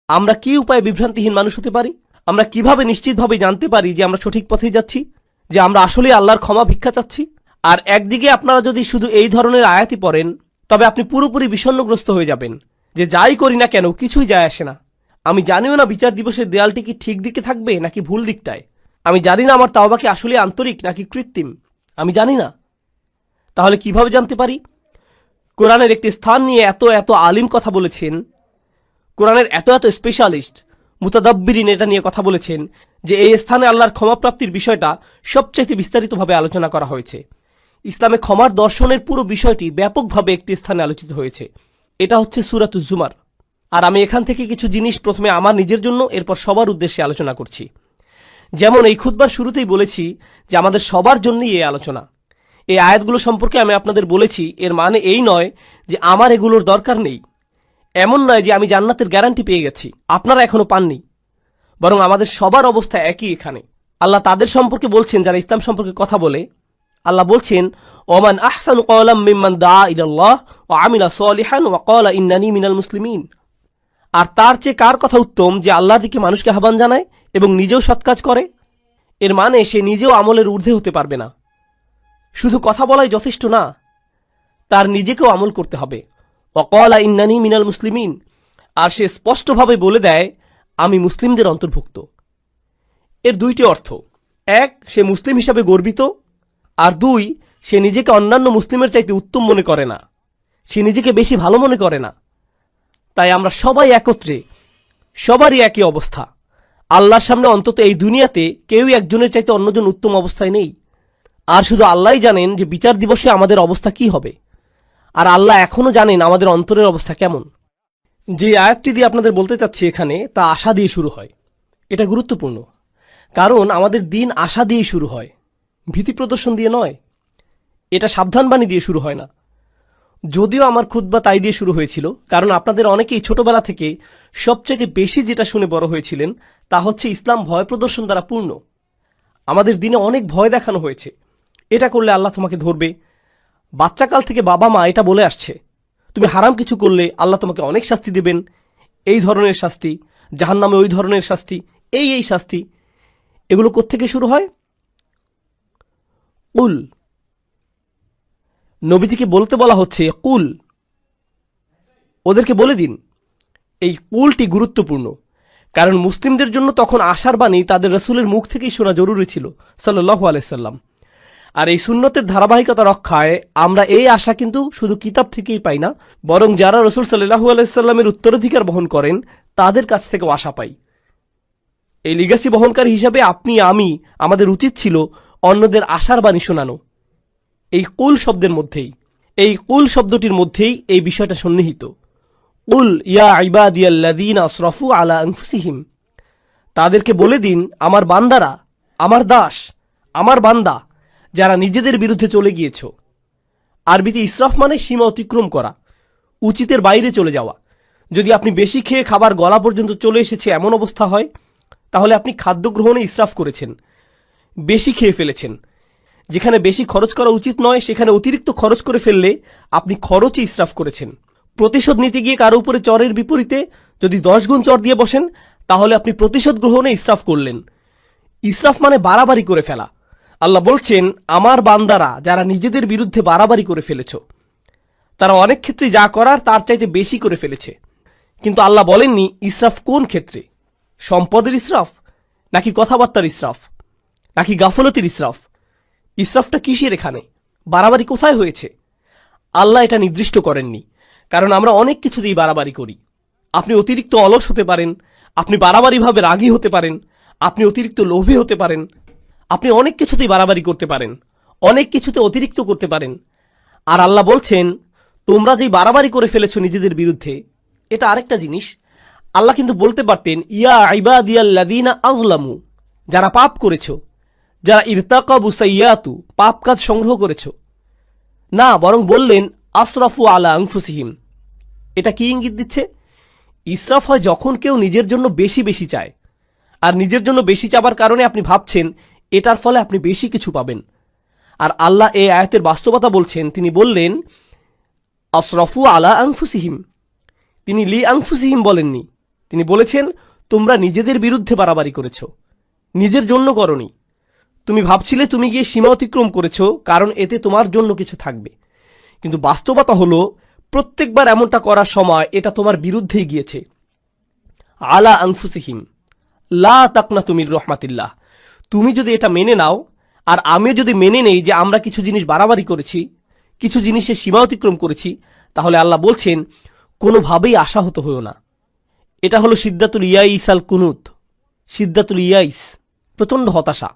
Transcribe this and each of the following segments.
আমরা কি উপায়ে বিভ্রান্তিহীন মানুষ হতে পারি? আমরা কিভাবে নিশ্চিতভাবে জানতে পারি যে আমরা সঠিক পথেই যাচ্ছি, যে আমরা আসলে আল্লাহর ক্ষমা ভিক্ষা চাচ্ছি? আর একদিকে আপনারা যদি শুধু এই ধরনের আয়াতই পড়েন, তবে আপনি পুরোপুরি বিষণ্ণগ্রস্ত হয়ে যাবেন যে যাই করি না কেন কিছুই যায় আসে না। আমি জানিও না বিচার দিবসের দেয়ালটি কি ঠিক দিকে থাকবে নাকি ভুল দিকটায়। আমি জানি না আমার তাওবা কি আসলে আন্তরিক নাকি কৃত্রিম। আমি জানি না। তাহলে কিভাবে জানতে পারি? কোরআনের একটি স্থান নিয়ে এত এত আলিম কথা বলেছেন, কোরআনের এত এত স্পেশালিস্ট মুতাদাব্বিরিন এটা নিয়ে কথা বলেছেন যে এই স্থানে আল্লাহর ক্ষমাপ্রাপ্তির বিষয়টা সবচাইতে বিস্তারিতভাবে আলোচনা করা হয়েছে। ইসলামে ক্ষমার দর্শনের পুরো বিষয়টি ব্যাপকভাবে একটি স্থানে আলোচিত হয়েছে। এটা হচ্ছে সূরাতুজ জুমার। আর আমি এখান থেকে কিছু জিনিস প্রথমে আমার নিজের জন্য, এরপর সবার উদ্দেশ্যে আলোচনা করছি। যেমন এই খুতবার শুরুতেই বলেছি যে আমাদের সবার জন্যই এই আলোচনা। এই আয়াতগুলো সম্পর্কে আমি আপনাদের বলেছি, এর মানে এই নয় যে আমার এগুলোর দরকার নেই। এমন নয় যে আমি জান্নাতের গ্যারান্টি পেয়ে গেছি, আপনারা এখনো পাননি। বরং আমাদের সবার অবস্থা একই। এখানে আল্লাহ তাদের সম্পর্কে বলছেন যারা ইসলাম সম্পর্কে কথা বলে। আল্লাহ বলছেন, ওমান আহসানু কওলাম মিম্মান দাআ ইলাল্লাহ ওয়া আমিলা সলিহান ওয়া ক্বালা ইন্নানি মিনাল মুসলিমিন। আর তার চেয়ে কার কথা উত্তম যে আল্লাহর দিকে মানুষকে আহ্বান জানায় এবং নিজেও সৎ কাজ করে? এর মানে সে নিজেও আমলের ঊর্ধ্বে হতে পারবে না। শুধু কথা বলাই যথেষ্ট না, তার নিজেকেও আমল করতে হবে। ওয়া ক্বালা ইন্নানি মিনাল মুসলিমিন। আর সে স্পষ্টভাবে বলে দেয়, আমি মুসলিমদের অন্তর্ভুক্ত। এর দুইটি অর্থ। এক, সে মুসলিম হিসাবে গর্বিত। আর দুই, সে নিজেকে অন্যান্য মুসলিমের চাইতে উত্তম মনে করে না, সে নিজেকে বেশি ভালো মনে করে না। তাই আমরা সবাই একত্রে, সবারই একই অবস্থা। আল্লাহর সামনে অন্তত এই দুনিয়াতে কেউই একজনের চাইতে অন্যজন উত্তম অবস্থায় নেই। আর শুধু আল্লাহই জানেন যে বিচার দিবসে আমাদের অবস্থা কি হবে। আর আল্লাহ এখনো জানেন আমাদের অন্তরের অবস্থা কেমন। যে আয়াতটি দিয়ে আপনাদের বলতে চাচ্ছি এখানে, তা আশা দিয়ে শুরু হয়। এটা গুরুত্বপূর্ণ, কারণ আমাদের দিন আশা দিয়ে শুরু হয়, ভীতি প্রদর্শন দিয়ে নয়। এটা সাবধানবাণী দিয়ে শুরু হয় না। যদিও আমার খুতবা তাই দিয়ে শুরু হয়েছিল, কারণ আপনাদের অনেকেই ছোটবেলা থেকে সবচেয়ে বেশি যেটা শুনে বড় হয়েছিলেন তা হচ্ছে ইসলাম ভয় প্রদর্শন দ্বারা পূর্ণ। আমাদের দিনে অনেক ভয় দেখানো হয়েছে। এটা করলে আল্লাহ তোমাকে ধরবে। বাচ্চাকাল থেকে বাবা মা এটা বলে আসছে, তুমি হারাম কিছু করলে আল্লাহ তোমাকে অনেক শাস্তি দেবেন, এই ধরনের শাস্তি, জাহান্নামে ওই ধরনের শাস্তি, এই শাস্তি। এগুলো কোত্থেকে শুরু হয়? কুল। নবীজিকে বলতে বলা হচ্ছে কুল, ওদেরকে বলে দিন। এই কুলটি গুরুত্বপূর্ণ, কারণ মুসলিমদের জন্য তখন আশার বাণী তাদের রাসূলের মুখ থেকেই শোনা জরুরি ছিল সাল্লাল্লাহু আলাইহি সাল্লাম। আর এই সুন্নতের ধারাবাহিকতা রক্ষায় আমরা এই আশা কিন্তু শুধু কিতাব থেকেই পাই না, বরং যারা রাসূল সাল্লাল্লাহু আলাইহি সাল্লামের উত্তরাধিকার বহন করেন তাদের কাছ থেকেও আশা পাই। এই লিগ্যাসি বহনকারী হিসাবে আপনি আমি, আমাদের উচিত ছিল অন্যদের আশার বাণী শোনানো। এই কুল শব্দের মধ্যেই, এই কুল শব্দটির মধ্যেই এই বিষয়টা সন্নিহিত। কুল ইয়া ইবাদিয়াল্লাযীনা আসরাফু আলা আনফুসিহিম। তাদেরকে বলে দিন, আমার বান্দারা, আমার দাস, আমার বান্দা যারা নিজেদের বিরুদ্ধে চলে গিয়েছ। আরবিতে ইসরাফ মানে সীমা অতিক্রম করা, উচিতের বাইরে চলে যাওয়া। যদি আপনি বেশি খেয়ে খাবার গলা পর্যন্ত চলে এসেছে এমন অবস্থা হয়, তাহলে আপনি খাদ্য গ্রহণে ইসরাফ করেছেন, বেশি খেয়ে ফেলেছেন। যেখানে বেশি খরচ করা উচিত নয় সেখানে অতিরিক্ত খরচ করে ফেললে আপনি খরচে ইসরাফ করেছেন। প্রতিশোধ নিতে গিয়ে কারো উপরে চরের বিপরীতে যদি 10 গুণ চর দিয়ে বসেন, তাহলে আপনি প্রতিশোধ গ্রহণে ইসরাফ করলেন। ইসরাফ মানে বাড়াবাড়ি করে ফেলা। আল্লাহ বলছেন, আমার বান্দারা যারা নিজেদের বিরুদ্ধে বাড়াবাড়ি করে ফেলেছ, তারা অনেক ক্ষেত্রে যা করার তার চাইতে বেশি করে ফেলেছে। কিন্তু আল্লাহ বলেননি ইসরাফ কোন ক্ষেত্রে, সম্পদের ইসরাফ নাকি কথাবার্তার ইসরাফ নাকি গাফলতির ইসরাফ। ইসরাফটা কিসের এখানে, বাড়াবাড়ি কোথায় হয়েছে? আল্লাহ এটা নির্দিষ্ট করেননি, কারণ আমরা অনেক কিছুতেই বাড়াবাড়ি করি। আপনি অতিরিক্ত অলস হতে পারেন, আপনি বাড়াবাড়িভাবে রাগী হতে পারেন, আপনি অতিরিক্ত লোভী হতে পারেন, আপনি অনেক কিছুতেই বাড়াবাড়ি করতে পারেন, অনেক কিছুতে অতিরিক্ত করতে পারেন। আর আল্লাহ বলছেন, তোমরা যেই বাড়াবাড়ি করে ফেলেছো নিজেদের বিরুদ্ধে, এটা আরেকটা জিনিস। আল্লাহ কিন্তু বলতে পারতেন, ইয়া ইবাদিয়াল্লাযীনা আযলামু, যারা পাপ করেছো, যারা ইরতাকাবু সাইয়্যাতু, পাপ কাজ সংগ্রহ করেছো। না, বরং বললেন আসরাফু আলা আনফুসিহিম। এটা কি ইঙ্গিত দিচ্ছে? ইসরাফ হয় যখন কেউ নিজের জন্য বেশি বেশি চায়, আর নিজের জন্য বেশি চাবার কারণে আপনি ভাবছেন এটার ফলে আপনি বেশি কিছু পাবেন। আর আল্লাহ এই আয়াতের বাস্তবতা বলছেন, তিনি বললেন আসরাফু আলা আনফুসিহিম, তিনি লি আনফুসিহিম বলেননি। তিনি বলেছেন, তোমরা নিজেদের বিরুদ্ধে বাড়াবাড়ি করেছ, নিজের জন্য করনি। তুমি ভাবছিলে তুমি গিয়ে সীমা অতিক্রম করেছ, কারণ এতে তোমার জন্য কিছু থাকবে। কিন্তু বাস্তবতা হলো, প্রত্যেকবার এমনটা করার সময় এটা তোমার বিরুদ্ধেই গিয়েছে। আলা আনফুসিহিম লা তাকনাতু মির রহমাতিল্লাহ। তুমি যদি এটা মেনে নাও, আর আমি যদি মেনে নেই যে আমরা কিছু জিনিস বাড়াবাড়ি করেছি, কিছু জিনিসের সীমা অতিক্রম করেছি, তাহলে আল্লাহ বলছেন, কোনোভাবেই আশাহত হইও না। এটা হলো সিদ্দাতুল ইয়াইস আল কুনুত। সিদ্দাতুল ইয়াইস, প্রচণ্ড হতাশা,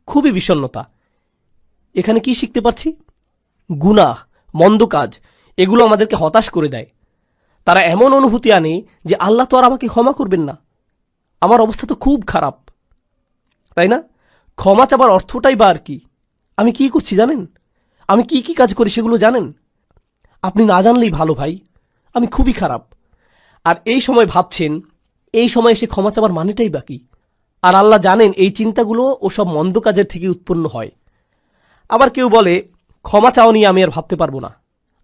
খুবই বিষণ্ণতা। এখানে কি শিখতে পারছি? গুনাহ, মন্দ কাজ, এগুলো আমাদেরকে হতাশ করে দেয়। তারা এমন অনুভূতি আনে যে আল্লাহ তো আর আমাকে ক্ষমা করবেন না, আমার অবস্থা তো খুব খারাপ, তাই না? ক্ষমা চাবার অর্থটাই বা আর কি? আমি কি করছি জানেন? আমি কি কি কাজ করি সেগুলো জানেন? আপনি না জানলেই ভালো ভাই, আমি খুবই খারাপ। আর এই সময় ভাবছেন, এই সময় এসে ক্ষমা চাবার মানেটাই বাকি। আর আল্লাহ জানেন এই চিন্তাগুলো ওসব মন্দ কাজের থেকে উৎপন্ন হয়। আবার কেউ বলে, ক্ষমা চাও নিয়ে আমি আর ভাবতে পারবো না।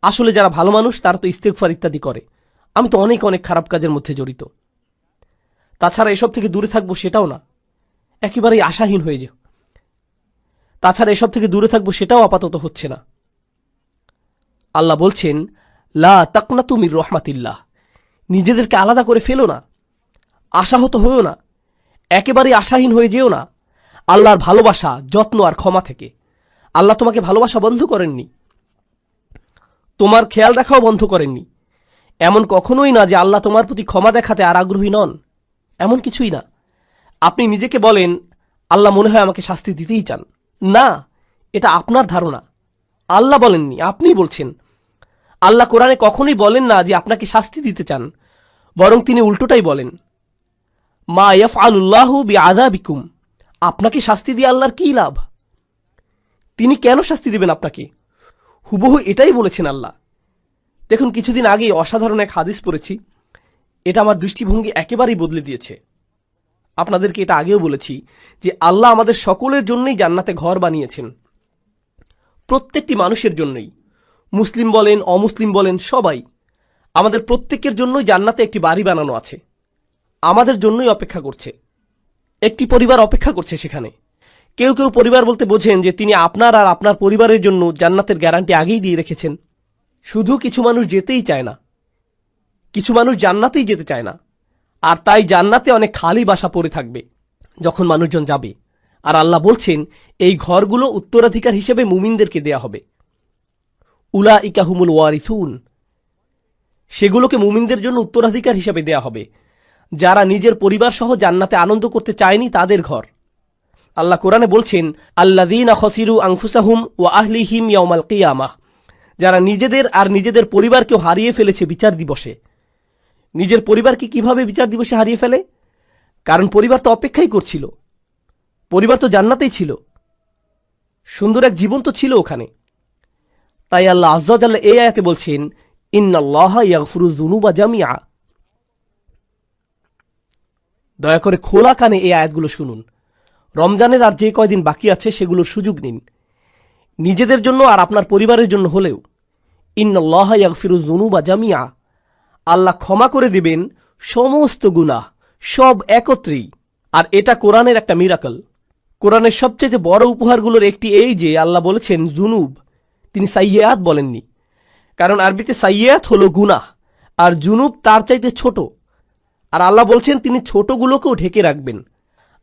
আসলে যারা ভালো মানুষ তারা তো ইস্তেগফার ইত্যাদি করে, আমি তো অনেক অনেক খারাপ কাজের মধ্যে জড়িত। তাছাড়া এসব থেকে দূরে থাকবো সেটাও না, একেবারেই আশাহীন হয়ে যাও। তাছাড়া এসব থেকে দূরে থাকবো সেটাও আপাতত হচ্ছে না। আল্লাহ বলছেন, লা তাকনাতু মির রহমাতিল্লাহ। নিজেদেরকে আলাদা করে ফেলো না, আশাহত হয়েও না, একেবারেই আশাহীন হয়ে যেও না আল্লাহর ভালোবাসা, যত্ন আর ক্ষমা থেকে। আল্লাহ তোমাকে ভালোবাসা বন্ধ করেননি, তোমার খেয়াল রাখাও বন্ধ করেননি। এমন কখনোই না যে আল্লাহ তোমার প্রতি ক্ষমা দেখাতে আর আগ্রহী নন, এমন কিছুই না। আপনি নিজেকে বলেন, আল্লাহ মনে হয় আমাকে শাস্তি দিতেই চান। না, এটা আপনার ধারণা, আল্লাহ বলেননি, আপনি বলছেন। আল্লাহ কোরআনে কখনোই বলেন না যে আপনাকে শাস্তি দিতে চান, বরং তিনি উল্টোটাই বলেন, মা ইয়াফআলুল্লাহু বিআযাবিকুম। আপনাকে শাস্তি দিয়ে আল্লাহর কী লাভ? তিনি কেন শাস্তি দিবেন আপনাকে? হুবহু এটাই বলেছেন আল্লাহ। দেখুন, কিছুদিন আগেই অসাধারণ এক হাদিস পড়েছি, এটা আমার দৃষ্টিভঙ্গি একেবারেই বদলে দিয়েছে। আপনাদেরকে এটা আগেও বলেছি যে আল্লাহ আমাদের সকলের জন্যই জান্নাতে ঘর বানিয়েছেন, প্রত্যেকটি মানুষের জন্যই, মুসলিম বলেন অমুসলিম বলেন সবাই, আমাদের প্রত্যেকের জন্যই জান্নাতে একটি বাড়ি বানানো আছে, আমাদের জন্যই অপেক্ষা করছে। একটি পরিবার অপেক্ষা করছে সেখানে। কেউ কেউ পরিবার বলতে বোঝেন যে তিনি আপনার আর আপনার পরিবারের জন্য জান্নাতের গ্যারান্টি আগেই দিয়ে রেখেছেন। শুধু কিছু মানুষ যেতেই চায় না, কিছু মানুষ জান্নাতেই যেতে চায় না, আর তাই জান্নাতে অনেক খালি বাসা পড়ে থাকবে যখন মানুষজন যাবে। আর আল্লাহ বলছেন, এই ঘরগুলো উত্তরাধিকার হিসেবে মুমিনদেরকে দেয়া হবে। উলাইকা হুমুল ওয়ারিসুন, সেগুলোকে মুমিনদের জন্য উত্তরাধিকার হিসেবে দেয়া হবে। যারা নিজের পরিবার সহ জান্নাতে আনন্দ করতে চায়নি তাদের ঘর। আল্লাহ কোরআনে বলছেন, আল্লাযীনা খাসিরু আনফুসাহুম ওয়া আহলিহিম ইয়াওমাল কিয়ামাহ। যারা নিজেদের আর নিজেদের পরিবারকেও হারিয়ে ফেলেছে বিচার দিবসে। নিজের পরিবারকে কিভাবে বিচার দিবসে হারিয়ে ফেলে? কারণ পরিবার তো অপেক্ষাই করছিল, পরিবার তো জান্নাতেই ছিল, সুন্দর এক জীবন তো ছিল ওখানে। তাই আল্লাহ আযজা ওয়া জাল্লা এই আয়াতে বলছেন, ইন্নাল্লাহা ইয়াগফিরুয যুনুবা জামিআ। দয়া করে খোলা কানে এই আয়াতগুলো শুনুন। রমজানের আর যে কয়দিন বাকি আছে সেগুলোর সুযোগ নিন, নিজেদের জন্য আর আপনার পরিবারের জন্য হলেও। ইন্নাল্লাহা ইয়াগফিরুয যুনুবা জামিআ। আল্লাহ ক্ষমা করে দিবেন সমস্ত গুনাহ, সব একত্রেই। আর এটা কোরআনের একটা মিরাকল। কোরআনের সবচেয়ে বড় উপহারগুলোর একটি এই যে আল্লাহ বলেছেন জুনুব, তিনি সাইয়্যাত বলেননি। কারণ আরবিতে সাইয়্যাত হলো গুনাহ, আর জুনুব তার চাইতে ছোট। আর আল্লাহ বলছেন তিনি ছোটগুলোকেও ঢেকে রাখবেন।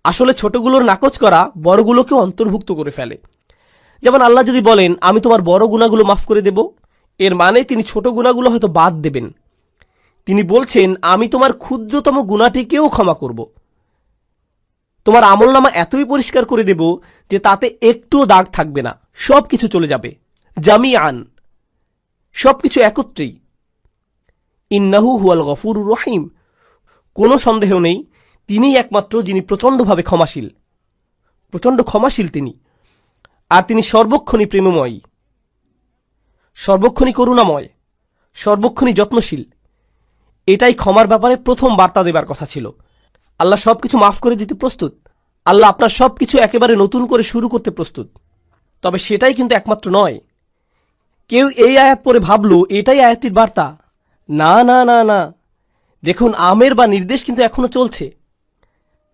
আসলে ছোটগুলোর নাকচ করা বড়গুলোকেও অন্তর্ভুক্ত করে ফেলে। যেমন আল্লাহ যদি বলেন, আমি তোমার বড় গুনাহগুলো মাফ করে দেব, এর মানে তিনি ছোট গুনাহগুলো হয়তো বাদ দেবেন। তিনি বলছেন, আমি তোমার ক্ষুদ্রতম গুনাহটিকেও ক্ষমা করব। তোমার আমলনামা এতই পরিষ্কার করে দেব যে তাতে একটুও দাগ থাকবে না, সব কিছু চলে যাবে জামিআন, সবকিছু একত্রেই। ইন্নাহু হুয়াল গফুরুর রহিম। কোনো সন্দেহ নেই, তিনিই একমাত্র যিনি প্রচণ্ডভাবে ক্ষমাশীল, প্রচণ্ড ক্ষমাশীল তিনি। আর তিনি সর্বক্ষণই প্রেমময়ী, সর্বক্ষণই করুণাময়, সর্বক্ষণই যত্নশীল। এটাই ক্ষমার ব্যাপারে প্রথম বার্তা দেবার কথা ছিল। আল্লাহ সবকিছু মাফ করে দিতে প্রস্তুত। আল্লাহ আপনার সবকিছু একেবারে নতুন করে শুরু করতে প্রস্তুত। তবে সেটাই কিন্তু একমাত্র নয়। কেউ এই আয়াত পড়ে ভাবল এটাই আয়াতটির বার্তা। না না না না, দেখুন, আমের বা নির্দেশ কিন্তু এখনো চলছে।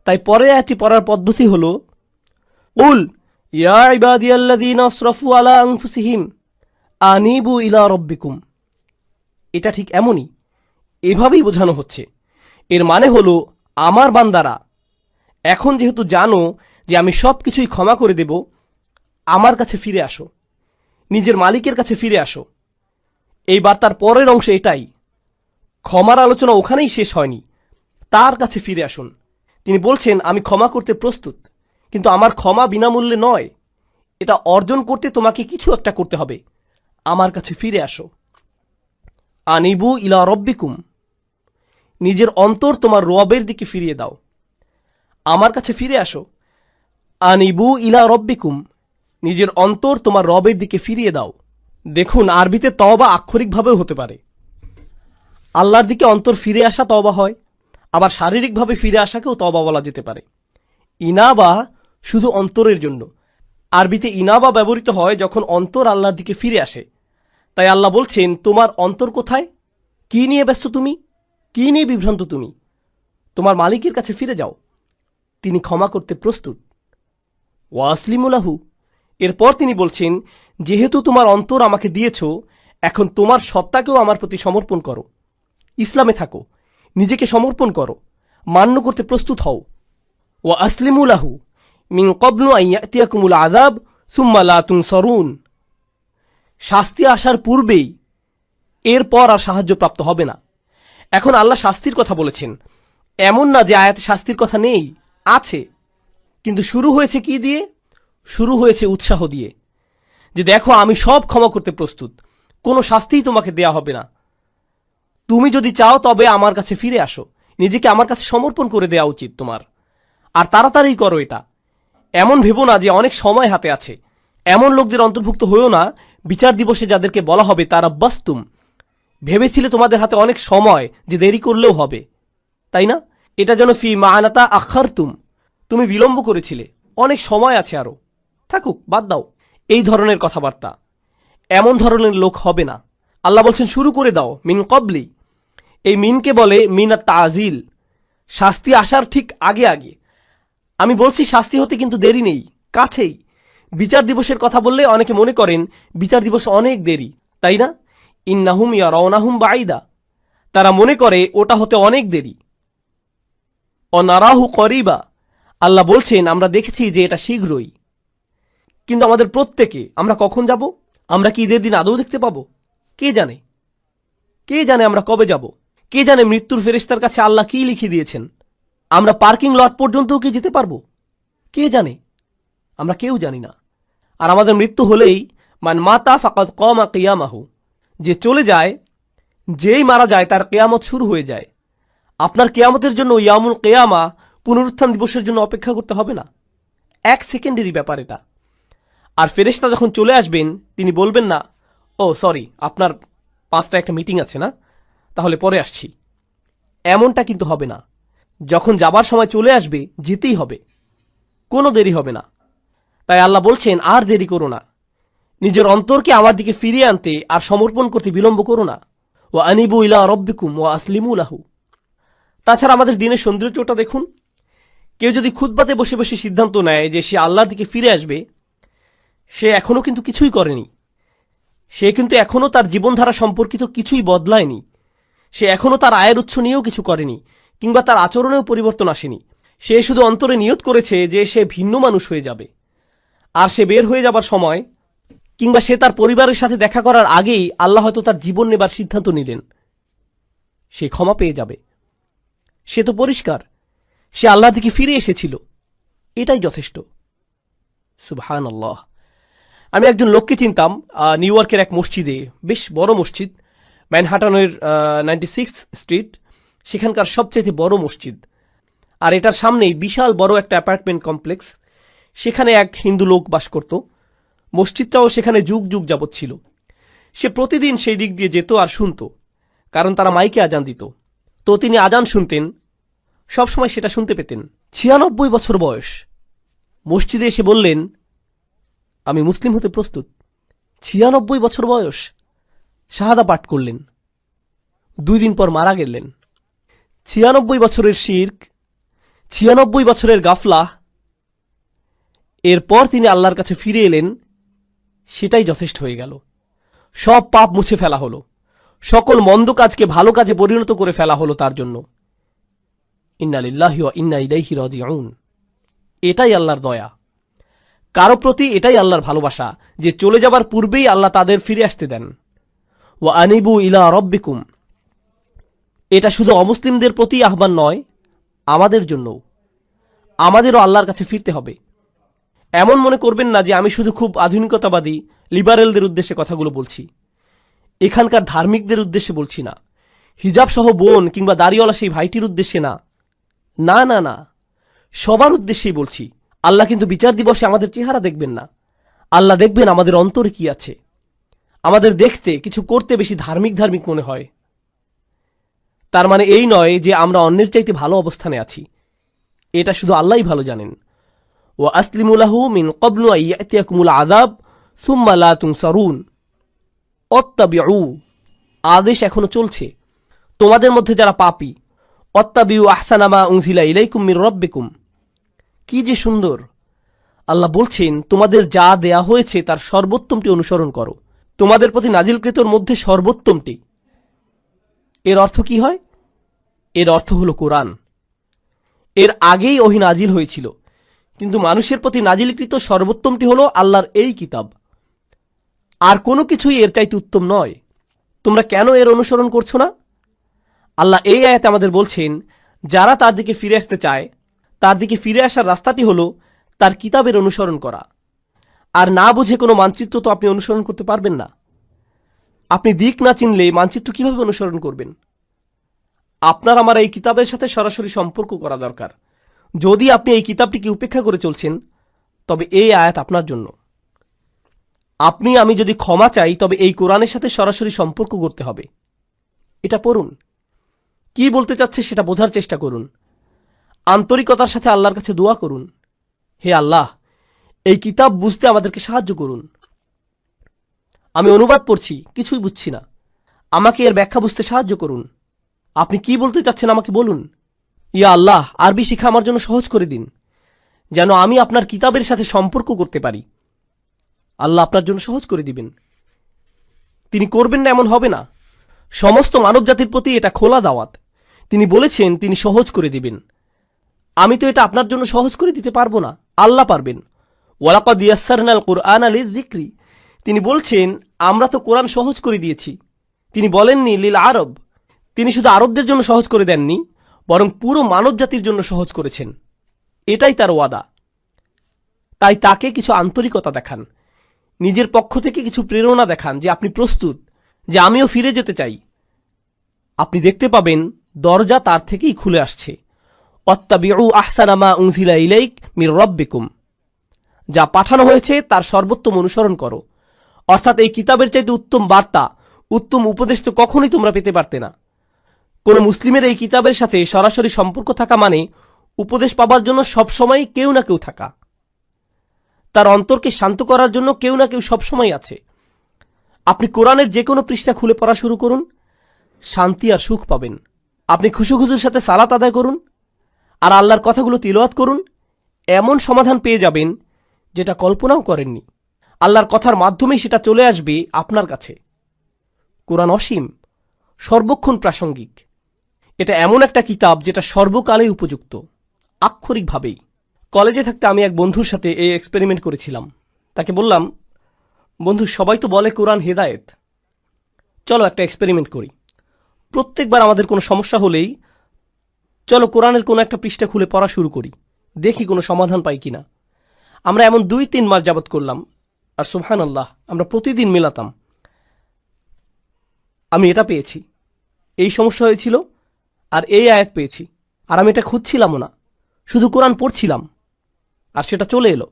তাই পরে আয়াতটি পড়ার পদ্ধতি হল, উল ইয়া ইবাদিয়াল্লাযীনা আসরাফু আলা আনফুসিহিম আনিবু ইলা রাব্বিকুম। এটা ঠিক এমনই, এভাবেই বোঝানো হচ্ছে। এর মানে হলো, আমার বান্দারা, এখন যেহেতু জানো যে আমি সব কিছুই ক্ষমা করে দেব, আমার কাছে ফিরে আসো, নিজের মালিকের কাছে ফিরে আসো। এই বার্তার পরের অংশে এটাই। ক্ষমার আলোচনা ওখানেই শেষ হয়নি, তার কাছে ফিরে আসুন। তিনি বলছেন, আমি ক্ষমা করতে প্রস্তুত, কিন্তু আমার ক্ষমা বিনামূল্যে নয়। এটা অর্জন করতে তোমাকে কিছু একটা করতে হবে। আমার কাছে ফিরে আসো। আনিবু ইলা রব্বিকুম, নিজের অন্তর তোমার রবের দিকে ফিরিয়ে দাও। আমার কাছে ফিরে আসো। আনিবু ইলা রব্বিকুম, নিজের অন্তর তোমার রবের দিকে ফিরিয়ে দাও। দেখুন, আরবিতে তওবা আক্ষরিকভাবেও হতে পারে। আল্লাহর দিকে অন্তর ফিরে আসা তওবা হয়, আবার শারীরিকভাবে ফিরে আসাকেও তওবা বলা যেতে পারে। ইনাবা শুধু অন্তরের জন্য। আরবিতে ইনাবা ব্যবহৃত হয় যখন অন্তর আল্লাহর দিকে ফিরে আসে। তাই আল্লাহ বলছেন, তোমার অন্তর কোথায়? কি নিয়ে ব্যস্ত তুমি? কি নিয়ে বিভ্রান্ত তুমি? তোমার মালিকের কাছে ফিরে যাও, তিনি ক্ষমা করতে প্রস্তুত। ওয়াসলিমুলাহু, এরপর তিনি বলছেন, যেহেতু তোমার অন্তর আমাকে দিয়েছ, এখন তোমার সত্তাকেও আমার প্রতি সমর্পণ করো। ইসলামে থাকো, নিজেকে সমর্পণ করো, মান্য করতে প্রস্তুত হও। ওয়া আসলিমুলাহু মিন ক্বাবলু আন ইয়াতিয়াকুমুল আযাব সুম্মা লা তুনসারুন। শাস্তি আসার পূর্বেই এরপর আর সাহায্যপ্রাপ্ত হবে না। এখন আল্লাহ শাস্তির কথা বলেছেন। এমন না যে আয়াতে শাস্তির কথা নেই, আছে, কিন্তু শুরু হয়েছে কি দিয়ে? শুরু হয়েছে উৎসাহ দিয়ে, যে দেখো আমি সব ক্ষমা করতে প্রস্তুত, কোনো শাস্তিই তোমাকে দেয়া হবে না। তুমি যদি চাও তবে আমার কাছে ফিরে আসো, নিজেকে আমার কাছে সমর্পণ করে দেওয়া উচিত তোমার। আর তাড়াতাড়ি করো এটা। এমন ভেবো না যে অনেক সময় হাতে আছে। এমন লোকদের অন্তর্ভুক্ত হয়েও না বিচার দিবসে যাদেরকে বলা হবে তারা বাস্তুম, ভেবেছিলে তোমাদের হাতে অনেক সময় যে দেরি করলেও হবে, তাই না? এটা যেন ফি মানাতা আখারতুম, তুমি বিলম্ব করেছিলে, অনেক সময় আছে আরো, থাকুক, বাদ দাও। এই ধরনের কথাবার্তা, এমন ধরনের লোক হবে না। আল্লাহ বলছেন, শুরু করে দাও মিন কবলি। এই মিনকে বলে মিনাত তাজিল, শাস্তি আসার ঠিক আগে আগে। আমি বলছি শাস্তি হতে কিন্তু দেরি নেই, কাছেই। বিচার দিবসের কথা বললে অনেকে মনে করেন বিচার দিবস অনেক দেরি, তাই না? ইন্নাহুম ইয়ারাউনাহুম বাঈদা, তারা মনে করে ওটা হতে অনেক দেরি। অনারাহু করিবা, আল্লাহ বলছেন আমরা দেখেছি যে এটা শীঘ্রই। কিন্তু আমাদের প্রত্যেকে আমরা কখন যাব? আমরা কি ঈদের দিন আদৌ দেখতে পাবো? কে জানে? কে জানে আমরা কবে যাব? কে জানে মৃত্যুর ফেরেশতার কাছে আল্লাহ কি লিখে দিয়েছেন? আমরা পার্কিং লট পর্যন্তও কি যেতে পারবো? কে জানে? আমরা কেউ জানি না। আর আমাদের মৃত্যু হলেই মান মাতা ফাকাদ কামা কিয়ামাহু, যে চলে যায়, যেই মারা যায় তার কিয়ামত শুরু হয়ে যায়। আপনার কিয়ামতের জন্য ইয়ামুল কিয়ামা, পুনরুত্থান দিবসের জন্য অপেক্ষা করতে হবে না। এক সেকেন্ডেরই ব্যাপার এটা। আর ফেরেশতা যখন চলে আসবেন, তিনি বলবেন না, ও সরি, আপনার 5টা একটা মিটিং আছে না, তাহলে পরে আসছি। এমনটা কিন্তু হবে না। যখন যাবার সময় চলে আসবে, যেতেই হবে, কোনো দেরি হবে না। তাই আল্লাহ বলছেন, আর দেরি করো না, নিজের অন্তরকে আমার দিকে ফিরিয়ে আনতে আর সমর্পণ করতে বিলম্ব করো না। ওয়া আনিবু ইলা রাব্বিকুম ওয়া আসলিমু লাহু। তাছাড়া আমাদের দিনের সৌন্দর্যটা দেখুন। কেউ যদি খুতবাতে বসে বসে সিদ্ধান্ত নেয় যে সে আল্লাহর দিকে ফিরে আসবে, সে এখনো কিন্তু কিছুই করেনি। সে কিন্তু এখনো তার জীবনধারা সম্পর্কিত কিছুই বদলায়নি। সে এখনো তার আয়ের উৎস নিয়েও কিছু করেনি, কিংবা তার আচরণেও পরিবর্তন আসেনি। সে শুধু অন্তরে নিয়ত করেছে যে সে ভিন্ন মানুষ হয়ে যাবে। আর সে বের হয়ে যাবার সময়, কিংবা সে তার পরিবারের সাথে দেখা করার আগেই আল্লাহ হয়তো তার জীবন নেবার সিদ্ধান্ত নিলেন। সে ক্ষমা পেয়ে যাবে। সে তো পরিষ্কার, সে আল্লাহ থেকে ফিরে এসেছিল, এটাই যথেষ্ট। সুবহানাল্লাহ। আমি একজন লোককে চিনতাম নিউ ইয়র্কের এক মসজিদে, বেশ বড় মসজিদ, ম্যানহাটনের 96 স্ট্রিট, সেখানকার সবচেয়ে বড় মসজিদ। আর এটার সামনেই বিশাল বড় একটা অ্যাপার্টমেন্ট কমপ্লেক্স। সেখানে এক হিন্দু লোক বাস করত। মসজিদটাও সেখানে যুগ যুগ যাবৎ ছিল। সে প্রতিদিন সেই দিক দিয়ে যেত আর শুনত, কারণ তারা মাইকে আজান দিত। তো তিনি আজান শুনতেন, সবসময় সেটা শুনতে পেতেন। 96 বছর বয়স। মসজিদে এসে বললেন, আমি মুসলিম হতে প্রস্তুত। 96 বছর বয়স। শাহাদা পাঠ করলেন। 2 দিন পর মারা গেলেন। 96 বছরের শিরক, 96 বছরের গাফলা, এরপর তিনি আল্লাহর কাছে ফিরে এলেন, সেটাই যথেষ্ট হয়ে গেল। সব পাপ মুছে ফেলা হলো, সকল মন্দ কাজকে ভালো কাজে পরিণত করে ফেলা হলো তার জন্য। ইন্না লিল্লাহি ওয়া ইন্না ইলাইহি রাজিউন। এটাই আল্লাহর দয়া, কারো প্রতি এটাই আল্লাহর ভালোবাসা যে চলে যাবার পূর্বেই আল্লাহ তাদের ফিরে আসতে দেন। ওয়া আনিবু ইলা রাব্বিকুম। এটা শুধু অমুসলিমদের প্রতি আহ্বান নয়, আমাদের জন্যও। আমাদেরও আল্লাহর কাছে ফিরতে হবে। এমন মনে করবেন না যে আমি শুধু খুব আধুনিকতাবাদী লিবারেলদের উদ্দেশ্যে কথাগুলো বলছি, এখানকার ধার্মিকদের উদ্দেশ্যে বলছি না, হিজাব সহ বোন কিংবা দাড়িওয়ালা সেই ভাইটির উদ্দেশ্যে না, না না না, সবার উদ্দেশ্যেই বলছি। আল্লাহ কিন্তু বিচার দিবসে আমাদের চেহারা দেখবেন না, আল্লাহ দেখবেন আমাদের অন্তরে কি আছে। আমাদের দেখতে কিছু করতে বেশি ধার্মিক ধার্মিক মনে হয়, তার মানে এই নয় যে আমরা অন্যের চাইতে ভালো অবস্থানে আছি। এটা শুধু আল্লাহই ভালো জানেন। ওয়া আসলিমু লাহু মিন ক্বাবলু আন ইয়াতিয়াকুমুল আযাব সুম্মা লা তুনসারুন। অত্তাবিউ, আদেশ এখনো চলছে। তোমাদের মধ্যে যারা পাপী, অত্তাবিউ আহসানা মা উনজিলা ইলাইকুম মির রাব্বিকুম। কি যে সুন্দর! আল্লাহ বলছেন, তোমাদের যা দেয়া হয়েছে তার সর্বোত্তমটি অনুসরণ করো, তোমাদের প্রতি নাজিলকৃতর মধ্যে সর্বোত্তমটি। এর অর্থ কি হয়? এর অর্থ হলো কোরআন। এর আগেই ওহী নাজিল হয়েছিল, কিন্তু মানুষের প্রতি নাজিলকৃত সর্বোত্তমটি হলো আল্লাহর এই কিতাব। আর কোনো কিছুই এর চাইতে উত্তম নয়। তোমরা কেন এর অনুসরণ করছো না? আল্লাহ এই আয়াতে আমাদের বলছেন, যারা তার দিকে ফিরে আসতে চায়, তার দিকে ফিরে আসার রাস্তাটি হলো তার কিতাবের অনুসরণ করা। আর না বুঝে কোনো মানচিত্র তো আপনি অনুসরণ করতে পারবেন না। আপনি দিক না চিনলে মানচিত্র কিভাবে অনুসরণ করবেন? আপনার আমার এই কিতাবের সাথে সরাসরি সম্পর্ক করা দরকার। যদি আপনি এই কিতাবটিকে উপেক্ষা করে চলছেন, তবে এই আয়াত আপনার জন্য। আপনি আমি যদি ক্ষমা চাই, তবে এই কোরআনের সাথে সরাসরি সম্পর্ক করতে হবে। এটা পড়ুন, কি বলতে চাচ্ছে সেটা বোঝার চেষ্টা করুন, আন্তরিকতার সাথে আল্লাহর কাছে দোয়া করুন, হে আল্লাহ, এই কিতাব বুঝতে আমাদেরকে সাহায্য করুন। আমি অনুবাদ পড়ছি, কিছুই বুঝছি না, আমাকে এর ব্যাখ্যা বুঝতে সাহায্য করুন। আপনি কি বলতে চাচ্ছেন আমাকে বলুন। ইয়া আল্লাহ, আরবি শিখা আমার জন্য সহজ করে দিন, যেন আমি আপনার কিতাবের সাথে সম্পর্ক করতে পারি। আল্লাহ আপনার জন্য সহজ করে দিবেন। তিনি করবেন না এমন হবে না। সমস্ত মানব জাতির প্রতি এটা খোলা দাওয়াত। তিনি বলেছেন তিনি সহজ করে দিবেন। আমি তো এটা আপনার জন্য সহজ করে দিতে পারবো না, আল্লাহ পারবেন। ওয়ালাকাদ ইয়াসসারনাল কুরআনা লিযিকরি। তিনি বলছেন আমরা তো কোরআন সহজ করে দিয়েছি। তিনি বলেননি লিল আরব। তিনি শুধু আরবদের জন্য সহজ করে দেননি, বরং পুরো মানব জাতির জন্য সহজ করেছেন। এটাই তার ওয়াদা। তাই তাকে কিছু আন্তরিকতা দেখান, নিজের পক্ষ থেকে কিছু প্রেরণা দেখান যে আপনি প্রস্তুত, যে আমিও ফিরে যেতে চাই। আপনি দেখতে পাবেন দরজা তার থেকেই খুলে আসছে। অত্তাবিউ আহসানা মা উনজিলা ইলাইক মির রাব্বিকুম। যা পাঠানো হয়েছে তার সর্বোত্তম অনুসরণ করো। অর্থাৎ এই কিতাবের চাইতে উত্তম বার্তা, উত্তম উপদেশ তো কখনোই তোমরা পেতে পারতে না। কোন মুসলিমের এই কিতাবের সাথে সরাসরি সম্পর্ক থাকা মানে উপদেশ পাবার জন্য সবসময় কেউ না কেউ থাকা, তার অন্তরকে শান্ত করার জন্য কেউ না কেউ সবসময় আছে। আপনি কোরআনের যে কোনো পৃষ্ঠা খুলে পড়া শুরু করুন, শান্তি আর সুখ পাবেন। আপনি খুশুখুজুর সাথে সালাত আদায় করুন আর আল্লাহর কথাগুলো তিলাওয়াত করুন, এমন সমাধান পেয়ে যাবেন যেটা কল্পনাও করেননি। আল্লাহর কথার মাধ্যমেই সেটা চলে আসবে আপনার কাছে। কোরআন অসীম, সর্বক্ষণ প্রাসঙ্গিক। এটা এমন একটা কিতাব যেটা সর্বকালে উপযুক্ত, আক্ষরিকভাবেই। কলেজে থাকতে আমি এক বন্ধুর সাথে এই এক্সপেরিমেন্ট করেছিলাম। তাকে বললাম, বন্ধু, সবাই তো বলে কোরআন হেদায়েত, চলো একটা এক্সপেরিমেন্ট করি। প্রত্যেকবার আমাদের কোনো সমস্যা হলেই চলো কোরআনের কোনো একটা পৃষ্ঠা খুলে পড়া শুরু করি, দেখি কোনো সমাধান পাই কিনা। আমরা এমন 2-3 মাস যাবত করলাম, আর সুবহানাল্লাহ, আমরা প্রতিদিন মেলাতাম। আমি এটা পেয়েছি, এই সমস্যা হয়েছিল, আর এই আয়াত পেয়েছি, আর আমি এটা খুঁজছিলামও না, শুধু কোরআন পড়ছিলাম, আর সেটা চলে এলো।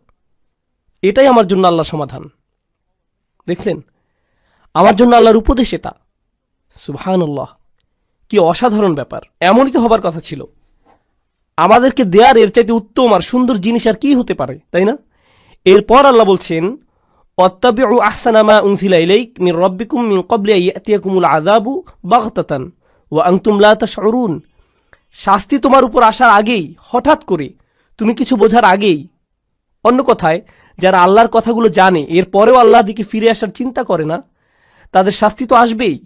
এটাই আমার জন্য আল্লাহর সমাধান। দেখলেন, আমার জন্য আল্লাহর উপদেশ এটা। সুবহানাল্লাহ, কি অসাধারণ ব্যাপার! এমনই তো হবার কথা ছিল। আমাদেরকে দেয়ার এর চাইতে উত্তম আর সুন্দর জিনিস আর কি হতে পারে, তাই না? এরপর আল্লাহ বলছেন, অত্তাবিউ আহসানা মা উনজিলা ইলাইক মির রাব্বিকুম মিন ক্বাবলি আন ইয়াতিয়াকুমুল আযাবু বাগতাতান ওয়া আনতুম লা তাশউরুন। শাস্তি তোমার উপর আসার আগেই, হঠাৎ করে, তুমি কিছু বোঝার আগেই। অন্য কথায়, যারা আল্লাহর কথাগুলো জানে এরপরেও আল্লাহর দিকে ফিরে আসার চিন্তা করে না, তাদের শাস্তি তো আসবেই।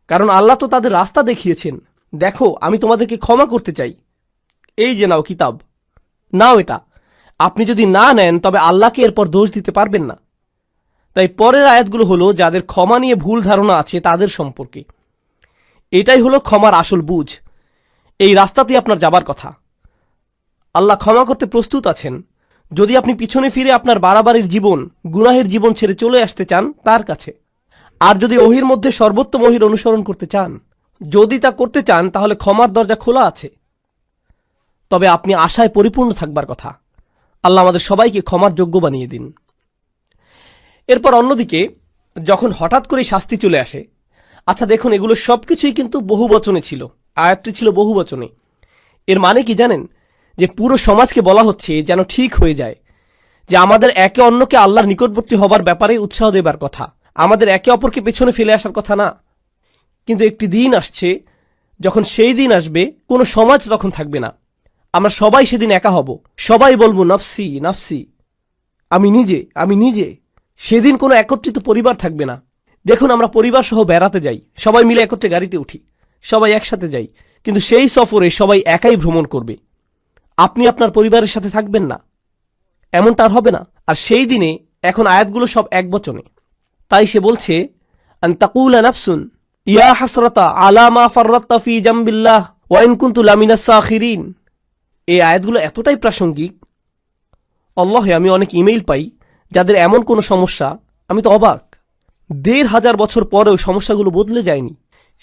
কারণ আল্লাহ তো তাদের রাস্তা দেখিয়েছেন, দেখো আমি তোমাদেরকে ক্ষমা করতে চাই, এই যে নাও কিতাব, নাও এটা। আপনি যদি না নেন তবে আল্লাহকে এরপর দোষ দিতে পারবেন না। তাই পরের আয়াতগুলো হলো যাদের ক্ষমা নিয়ে ভুল ধারণা আছে তাদের সম্পর্কে। এটাই হলো ক্ষমার আসল বুঝ, এই রাস্তাতেই আপনার যাবার কথা। আল্লাহ ক্ষমা করতে প্রস্তুত আছেন যদি আপনি পিছনে ফিরে আপনার বাড়াবাড়ির জীবন, গুনাহের জীবন ছেড়ে চলে আসতে চান তার কাছে। আর যদি ওহির মধ্যে সর্বোত্তম ওহির অনুসরণ করতে চান, যদি তা করতে চান, তাহলে ক্ষমার দরজা খোলা আছে। তবে আপনি আশায় পরিপূর্ণ থাকবার কথা। আল্লাহ আমাদের সবাইকে ক্ষমার যোগ্য বানিয়ে দিন। এরপর অন্যদিকে যখন হঠাৎ করে শাস্তি চলে আসে, আচ্ছা দেখুন, এগুলো সবকিছুই কিন্তু বহুবচনে ছিল, আয়াতটি ছিল বহুবচনে। এর মানে কি জানেন? যে পুরো সমাজকে বলা হচ্ছে যেন ঠিক হয়ে যায়, যে আমাদের একে অন্যকে আল্লাহর নিকটবর্তী হবার ব্যাপারে উৎসাহ দেবার কথা, আমাদের একে অপরকে পেছনে ফেলে আসার কথা না। কিন্তু একটি দিন আসছে, যখন সেই দিন আসবে কোনো সমাজ তখন থাকবে না। আমরা সবাই সেদিন একা হব, সবাই বলবো নফসি নফসি, আমি নিজে আমি নিজে। সেদিন কোনো একত্রিত পরিবার থাকবে না। দেখুন, আমরা পরিবার সহ বেড়াতে যাই, সবাই মিলে একত্রে গাড়িতে উঠি, সবাই একসাথে যাই, কিন্তু সেই সফরে সবাই একাই ভ্রমণ করবে। আপনি আপনার পরিবারের সাথে থাকবেন না, এমনটা আর হবে না। আর সেই দিনে এখন আয়াতগুলো সব এক বচনে। তাই সে বলছে, আন তাকুলা নাফসুন ইয়া হাসরাতা আলা মা ফাররাততা ফি জামবিল্লাহ ওয়া ইন কুনতু লামিনাস সাখিরিন। এই আয়াতগুলো এতটাই প্রাসঙ্গিক, আল্লাহে আমি অনেক ইমেইল পাই যাদের এমন কোনো সমস্যা, আমি তো অবাক। ১,৫০০ বছর পরেও সমস্যাগুলো বদলে যায়নি।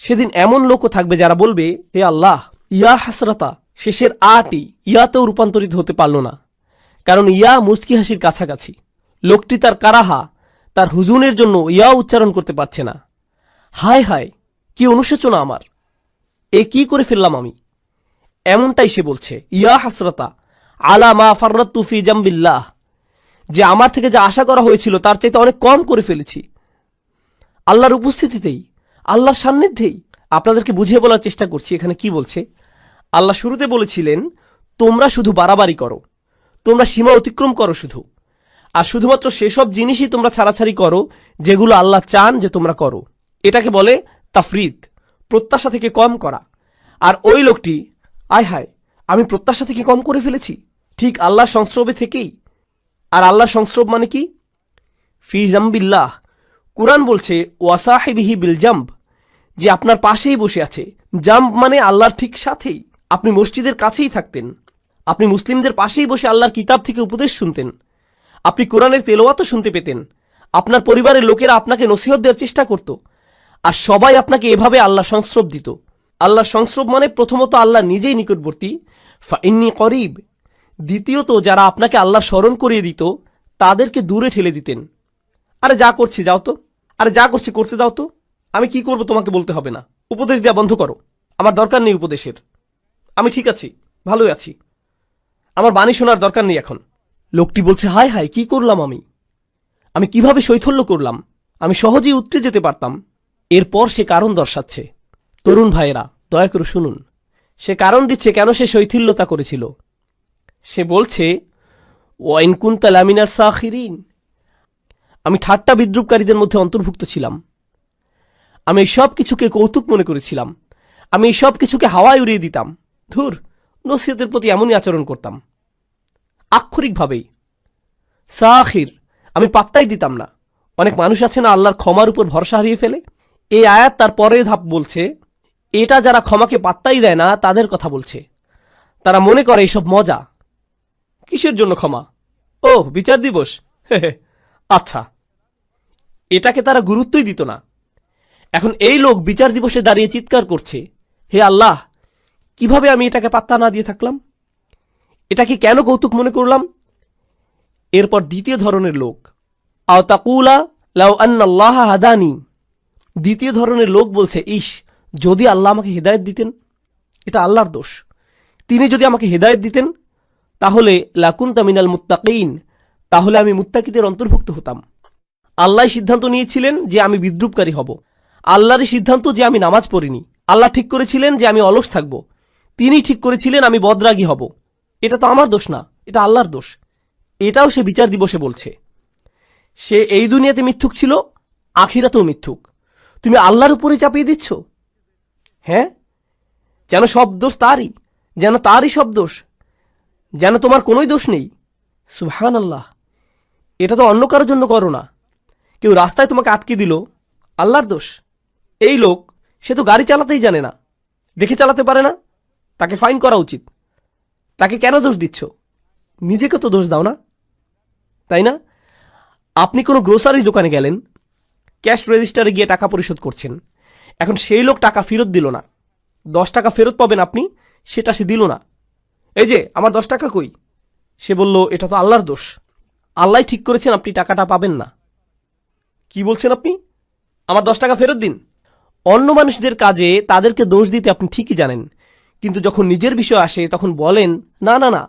সেদিন এমন লোকও থাকবে যারা বলবে, হে আল্লাহ, ইয়া হাসরাতা শেষের আটি ইয়াতেও রূপান্তরিত হতে পারল না, কারণ ইয়া মুস্কি হাসির কাছাকাছি। লোকটি তার কারাহা, তার হুজুনের জন্য ইয়া উচ্চারণ করতে পারছে না। হায় হায়, কি অনুশোচনা আমার, এ কি করে ফেললাম আমি। এমনটাই সে বলছে, ইয়া হাসরাতা আলা মা ফাররাততু ফি জামবিল্লাহ, যে আমার থেকে যা আশা করা হয়েছিল তার চাইতে অনেক কম করে ফেলেছি। আল্লাহর উপস্থিতিতেই, আল্লাহর সান্নিধ্যেই। আপনাদেরকে বুঝিয়ে বলার চেষ্টা করছি এখানে কি বলছে। আল্লাহ শুরুতে বলেছিলেন, তোমরা শুধু বাড়াবাড়ি করো, তোমরা সীমা অতিক্রম করো শুধু, আর শুধুমাত্র সেসব জিনিসই তোমরা ছাড়াছাড়ি করো যেগুলো আল্লাহ চান যে তোমরা করো। এটাকে বলে তাফরিদ, প্রত্যাশা থেকে কম করা। আর ওই লোকটি, আয় হায়, আমি প্রত্যাশা থেকে কম করে ফেলেছি, ঠিক আল্লাহর সংস্রবে থেকেই। আর আল্লাহর সংস্রব মানে কি? ফি জামবিল্লাহ। কুরআন বলছে ওয়াসাহিবিহি বিল জাম্ব, যে আপনার পাশেই বসে আছে। জাম্ব মানে আল্লাহর ঠিক সাথেই। আপনি মসজিদের কাছেই থাকতেন, আপনি মুসলিমদের পাশেই বসে আল্লাহর কিতাব থেকে উপদেশ শুনতেন, আপনি কোরআনের তেলাওয়াতও শুনতে পেতেন, আপনার পরিবারের লোকেরা আপনাকে নসিহত দেওয়ার চেষ্টা করত, আর সবাই আপনাকে এভাবে আল্লাহ সংস্রব দিত। আল্লাহ সংস্রব মানে প্রথমত আল্লাহ নিজেই নিকটবর্তী, ফাইন্নী করিব। দ্বিতীয়ত যারা আপনাকে আল্লাহ স্মরণ করিয়ে দিত তাদেরকে দূরে ঠেলে দিতেন। আরে যা করছি যাও তো, আরে যা করছি করতে দাও তো, আমি কি করব তোমাকে বলতে হবে না, উপদেশ দেওয়া বন্ধ করো, আমার দরকার নেই উপদেশের, আমি ঠিক আছি, ভালোই আছি, আমার বাণী শোনার দরকার নেই এখন। লোকটি বলছে, হায় হায়, কি করলাম আমি কিভাবে শৈথল্য করলাম, আমি সহজেই উতরে যেতে পারতাম। এরপর সে কারণ দর্শাচ্ছে। তরুণ ভাইয়েরা, দয়া করে শুনুন, সে কারণ দিচ্ছে কেন সে শৈথিল্যতা করেছিল। সে বলছে, ওয়া ইন কুনতা লামিনাস সাখিরিন, আমি ঠাট্টা বিদ্রুপকারীদের মধ্যে অন্তর্ভুক্ত ছিলাম। আমি এই সব কিছুকে কৌতুক মনে করেছিলাম, আমি এই সব কিছুকে হাওয়ায় উড়িয়ে দিতাম। ধুর, নসিহতের প্রতি এমনই আচরণ করতাম, আক্ষরিকভাবেই। সাখির, আমি পাত্তাই দিতাম না। অনেক মানুষ আছে না আল্লাহর ক্ষমার উপর ভরসা হারিয়ে ফেলে। এই আয়াত তার পরের ধাপ বলছে, এটা যারা ক্ষমাকে পাত্তাই দেয় না তাদের কথা বলছে। তারা মনে করে এসব মজা, কিসের জন্য ক্ষমা, ও বিচার দিবস, আচ্ছা, এটাকে তারা গুরুত্বই দিত না। এখন এই লোক বিচার দিবসে দাঁড়িয়ে চিৎকার করছে, হে আল্লাহ, কিভাবে আমি এটাকে পাত্তা না দিয়ে থাকলাম, এটাকে কেন কৌতুক মনে করলাম। এরপর দ্বিতীয় ধরনের লোক, আও তাকুলা লাউ আন্নাল্লাহ হাদানি, দ্বিতীয় ধরনের লোক বলছে, ইস, যদি আল্লাহ আমাকে হেদায়েত দিতেন, এটা আল্লাহর দোষ, তিনি যদি আমাকে হেদায়েত দিতেন তাহলে লাকুনতা মিনাল মুত্তাকিন, তাহলে আমি মুত্তাকিদের অন্তর্ভুক্ত হতাম। আল্লাহ সিদ্ধান্ত নিয়েছিলেন যে আমি বিদ্রুপকারী হব, আল্লাহরই সিদ্ধান্ত যে আমি নামাজ পড়িনি, আল্লাহ ঠিক করেছিলেন যে আমি অলস থাকব, তিনি ঠিক করেছিলেন আমি বদরাগী হব। এটা তো আমার দোষ না, এটা আল্লাহর দোষ। এটাও সে বিচার দিবসে বলছে। সে এই দুনিয়াতে মিথ্যুক ছিল, আখিরাতেও মিথ্যুক। তুমি আল্লাহর উপরে চাপিয়ে দিচ্ছ। হ্যাঁ, যেন সব দোষ তারই, যেন তারই সব দোষ, যেন তোমার কোনোই দোষ নেই। সুবহানাল্লাহ, এটা তো অন্য কারোর জন্য করো না। কেউ রাস্তায় তোমাকে আটকে দিল, আল্লাহর দোষ। এই লোক, সে তো গাড়ি চালাতেই জানে না, দেখে চালাতে পারে না, তাকে ফাইন করা উচিত। তাকে কেন দোষ দিচ্ছ? নিজেকে তো দোষ দাও না, তাই না? আপনি কোনো গ্রোসারি দোকানে গেলেন, ক্যাশ রেজিস্টারে গিয়ে টাকা পরিশোধ করছেন। এখন সেই লোক টাকা ফেরত দিল না, 10 টাকা ফেরত পাবেন আপনি, সেটা সে দিল না। এই যে আমার 10 টাকা কই? সে বলল এটা তো আল্লাহর দোষ, আল্লাহ ঠিক করেছেন আপনি টাকাটা পাবেন না। কি বলছেন আপনি? আমার 10 টাকা ফেরত দিন। অন্য মানুষদের কাজে তাদেরকে দোষ দিতে আপনি ঠিকই জানেন, কিন্তু যখন নিজের বিষয় আসে তখন বলেন না না না,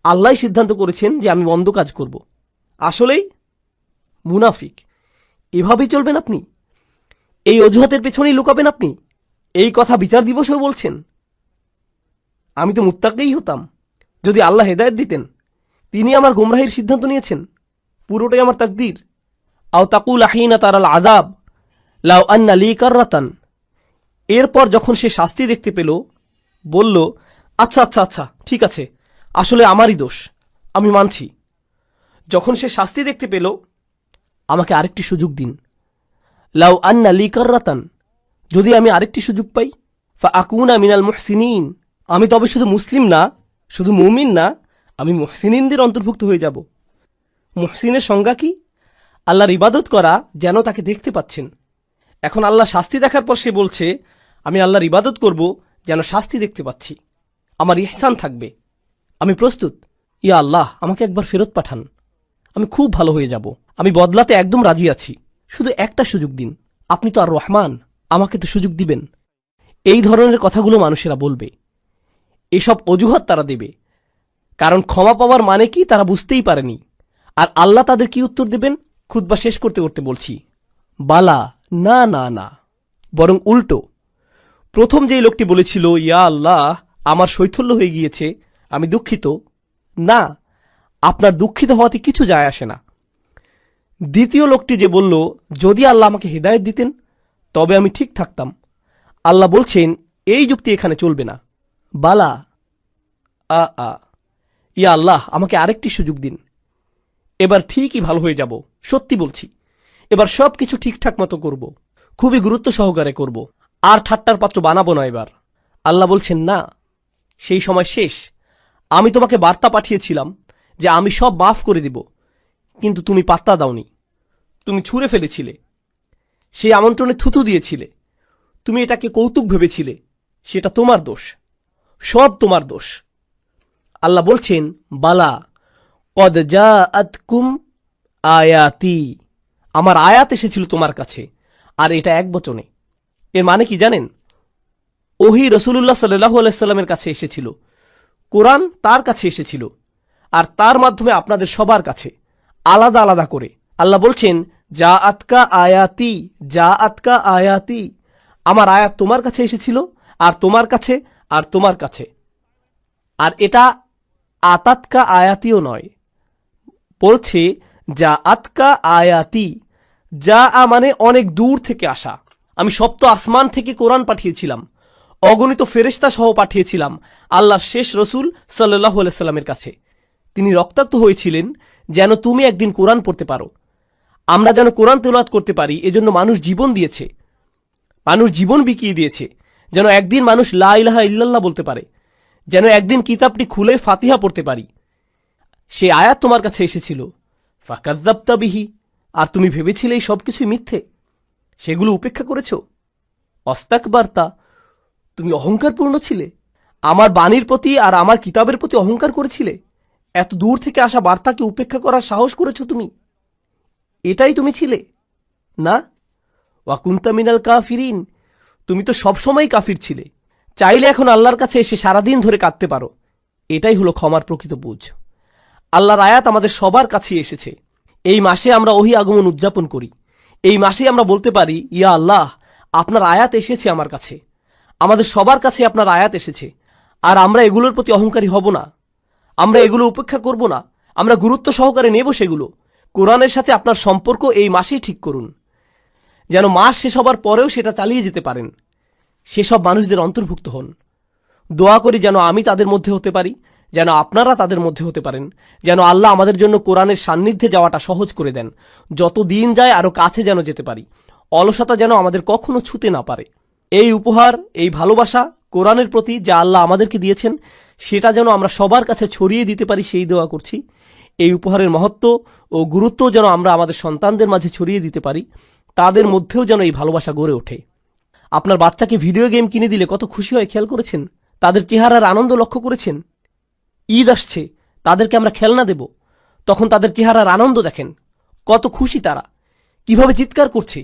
আল্লাহ সিদ্ধান্ত করেছেন যে আমি মন্দ কাজ করব। আসলেই মুনাফিক। এভাবেই চলবেন আপনি? এই অজুহাতের পেছনেই লুকাবেন আপনি? এই কথা বিচার দিবসেও বলছেন? আমি তো মুত্তাকিই হতাম যদি আল্লাহ হেদায়েত দিতেন। তিনি আমার গোমরাহির সিদ্ধান্ত নিয়েছেন, পুরোটাই আমার তাকদীর। আও তাকুল আহিনা তারাল আযাব লাউ আন্না লি কাররাতান। এরপর যখন সে শাস্তি দেখতে পেল, বলল আচ্ছা আচ্ছা আচ্ছা ঠিক আছে, আসলে আমারই দোষ, আমি মানছি। যখন সে শাস্তি দেখতে পেল, আমাকে আরেকটি সুযোগ দিন। লাউ আন্না লি কাররাতান, যদি আমি আরেকটি সুযোগ পাই, ফা আকুনা মিনাল মুহসিনিন, আমি তবে শুধু মুসলিম না, শুধু মুমিন না, আমি মুহসিনিনদের অন্তর্ভুক্ত হয়ে যাব। মুহসিনের সংজ্ঞা কি? আল্লাহর ইবাদত করা যেন তাকে দেখতে পাচ্ছেন। এখন আল্লাহ শাস্তি দেখার পর সে বলছে আমি আল্লাহর ইবাদত করব যেন শাস্তি দেখতে পাচ্ছি, আমার ইহসান থাকবে, আমি প্রস্তুত। ইয়া আল্লাহ, আমাকে একবার ফেরত পাঠান, আমি খুব ভালো হয়ে যাব, আমি বদলাতে একদম রাজি আছি, শুধু একটা সুযোগ দিন, আপনি তো আর রহমান, আমাকে তো সুযোগ দিবেন। এই ধরনের কথাগুলো মানুষেরা বলবে, এসব অজুহাত তারা দেবে, কারণ ক্ষমা পাওয়ার মানে কি তারা বুঝতেই পারেনি। আর আল্লাহ তাদের কি উত্তর দেবেন? খুতবা শেষ করতে করতে বলছি, বালা, না না না, বরং উল্টো। প্রথম যেই লোকটি বলেছিল ইয়া আল্লাহ আমার শৈথল্য হয়ে গিয়েছে, আমি দুঃখিত, না, আপনার দুঃখিত হওয়াতে কিছু যায় আসে না। দ্বিতীয় লোকটি যে বলল যদি আল্লাহ আমাকে হিদায়াত দিতেন তবে আমি ঠিক থাকতাম, আল্লাহ বলছেন এই যুক্তি এখানে চলবে না। বালা, ইয়া আল্লাহ আমাকে আরেকটি সুযোগ দিন, এবার ঠিকই ভালো হয়ে যাব, সত্যি বলছি, এবার সব কিছু ঠিকঠাক মতো করব, খুবই গুরুত্ব সহকারে করব, আর ঠাট্টার পাত্র বানাবো না এবার। আল্লাহ বলছেন না, সেই সময় শেষ। আমি তোমাকে বার্তা পাঠিয়েছিলাম যে আমি সব মাফ করে দিব, কিন্তু তুমি পাত্তা দাওনি, তুমি ছুঁড়ে ফেলেছিলে, সেই আমন্ত্রণে থুথু দিয়েছিলে, তুমি এটাকে কৌতুক ভেবেছিলে, সেটা তোমার দোষ, সব তোমার দোষ। আল্লাহ বলছেন বালা, কদ জাআতকুম আয়াতি, আমার আয়াত এসেছিল তোমার কাছে, আর এটা এক বচনে। এর মানে কি জানেন? ওহী রাসূলুল্লাহ সাল্লাল্লাহু আলাইহি সাল্লামের কাছে এসেছিল, কোরআন তার কাছে এসেছিল, আর তার মাধ্যমে আপনাদের সবার কাছে আলাদা আলাদা করে। আল্লাহ বলছেন যা আতকা আয়াতি, যা আতকা আয়াতি, আমার আয়াত তোমার কাছে এসেছিল, আর তোমার কাছে, আর তোমার কাছে। আর এটা আতাতকা আয়াতিও নয়, বলছে যা আতকা আয়াতি, যা মানে অনেক দূর থেকে আসা। আমি সপ্ত আসমান থেকে কোরআন পাঠিয়েছিলাম, অগণিত ফেরেশতা সহ পাঠিয়েছিলাম আল্লাহর শেষ রসুল সাল্লাল্লাহু আলাইহি সাল্লামের কাছে। তিনি রক্তাক্ত হয়েছিলেন যেন তুমি একদিন কোরআন পড়তে পারো, আমরা যেন কোরআন তেলাওয়াত করতে পারি। এজন্য মানুষ জীবন দিয়েছে, মানুষ জীবন বিকিয়ে দিয়েছে, যেন একদিন মানুষ লা ইলাহা ইল্লাল্লাহ বলতে পারে, যেন একদিন কিতাবটি খুলে ফাতিহা পড়তে পারি। সে আয়াত তোমার কাছে এসেছিল, ফাকাযযাবতা বিহি, আর তুমি ভেবেছিলে এই সবকিছুই মিথ্যে, সেগুলো উপেক্ষা করেছ। অস্তাকবারতা, তুমি অহংকারপূর্ণ ছিলে, আমার বাণীর প্রতি আর আমার কিতাবের প্রতি অহংকার করেছিলে, এত দূর থেকে আসা বার্তাকে উপেক্ষা করার সাহস করেছ তুমি, এটাই তুমি ছিলে না? ওয়াকুনতা মিনাল কাফিরিন, তুমি তো সবসময় কাফির ছিলে। চাইলে এখন আল্লাহর কাছে এসে সারাদিন ধরে কাঁদতে পারো, এটাই হলো ক্ষমার প্রকৃত বুঝ। আল্লাহর আয়াত আমাদের সবার কাছে এসেছে। এই মাসে আমরা ওহী আগমন উদযাপন করি, এই মাসে আমরা বলতে পারি ইয়া আল্লাহ আপনার আয়াত এসেছে আমার কাছে, আমাদের সবার কাছে আপনার আয়াত এসেছে, আর আমরা এগুলোর প্রতি অহংকারী হব না, আমরা এগুলো উপেক্ষা করব না, আমরা গুরুত্ব সহকারে নেব সেগুলো। কোরআনের সাথে আপনার সম্পর্ক এই মাসেই ঠিক করুন, যেন মাস শেষ হবার পরেও সেটা চালিয়ে যেতে পারেন। সেসব মানুষদের অন্তর্ভুক্ত হন। দোয়া করি যেন আমি তাদের মধ্যে হতে পারি, যেন আপনারা তাদের মধ্যে হতে পারেন, যেন আল্লাহ আমাদের জন্য কোরআনের সান্নিধ্যে যাওয়াটা সহজ করে দেন। যত দিন যায় আরও কাছে যেন যেতে পারি, অলসতা যেন আমাদের কখনো ছুতে না পারে। এই উপহার, এই ভালোবাসা কোরআনের প্রতি যা আল্লাহ আমাদেরকে দিয়েছেন, সেটা যেন আমরা সবার কাছে ছড়িয়ে দিতে পারি, সেই দোয়া করছি। এই উপহারের মহত্ব ও গুরুত্ব যেন আমরা আমাদের সন্তানদের মাঝে ছড়িয়ে দিতে পারি, তাদের মধ্যেও যেন এই ভালোবাসা গড়ে ওঠে। আপনার বাচ্চাকে ভিডিও গেম কিনে দিলে কত খুশি হয় খেয়াল করেছেন? তাদের চেহারার আনন্দ লক্ষ্য করেছেন? ঈদ আসছে, তাদেরকে আমরা খেলনা দেব, তখন তাদের চেহারার আনন্দ দেখেন, কত খুশি তারা, কিভাবে চিৎকার করছে।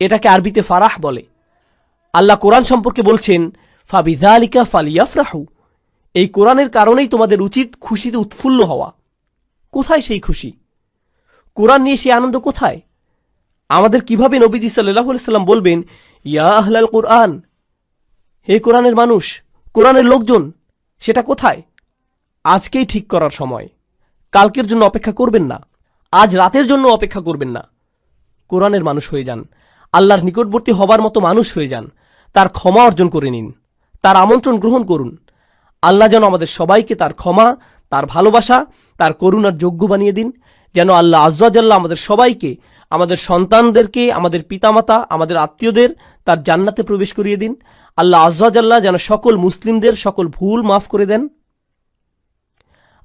এটাকে আরবিতে ফারাহ বলে। আল্লাহ কোরআন সম্পর্কে বলছেন, ফাবিযালিকা ফালিয়াফরাহু। এই কোরআনের কারণেই তোমাদের উচিত খুশিতে উৎফুল্ল হওয়া। কোথায় সেই খুশি? কোরআন নিয়ে সেই আনন্দ কোথায়? আমাদের কিভাবে নবীজি সাল্লাল্লাহু আলাইহি সাল্লাম বলবেন, ইয়া আহলাল কোরআন, হে কোরআনের মানুষ, কোরআনের লোকজন, সেটা কোথায়? আজকেই ঠিক করার সময়। কালকের জন্য অপেক্ষা করবেন না, আজ রাতের জন্য অপেক্ষা করবেন না। কোরআনের মানুষ হয়ে যান, আল্লাহর নিকটবর্তী হবার মতো মানুষ হয়ে যান, তার ক্ষমা অর্জন করে নিন, তার আমন্ত্রণ গ্রহণ করুন। আল্লাহ যেন আমাদের সবাইকে তার ক্ষমা, তার ভালোবাসা, তার করুণার যোগ্য বানিয়ে দিন। যেন আল্লাহ আয্যা জাল্লা আমাদের সবাইকে, আমাদের সন্তানদেরকে, আমাদের পিতামাতা, আমাদের আত্মীয়দের তার জান্নাতে প্রবেশ করিয়ে দিন। আল্লাহ আয্যা জাল্লা যেন সকল মুসলিমদের সকল ভুল মাফ করে দেন।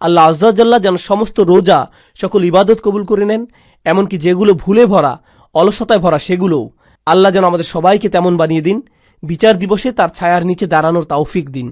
আল্লাহ আয্যা জাল্লা যেন সমস্ত রোজা, সকল ইবাদত কবুল করে নেন, এমনকি যেগুলো ভুলে ভরা, অলসতায় ভরা, সেগুলোও আল্লাহ যেন আমাদের সবাইকে তেমন বানিয়ে দিন। বিচার দিবসে তার ছায়ার নিচে দাঁড়ানোর তৌফিক দিন।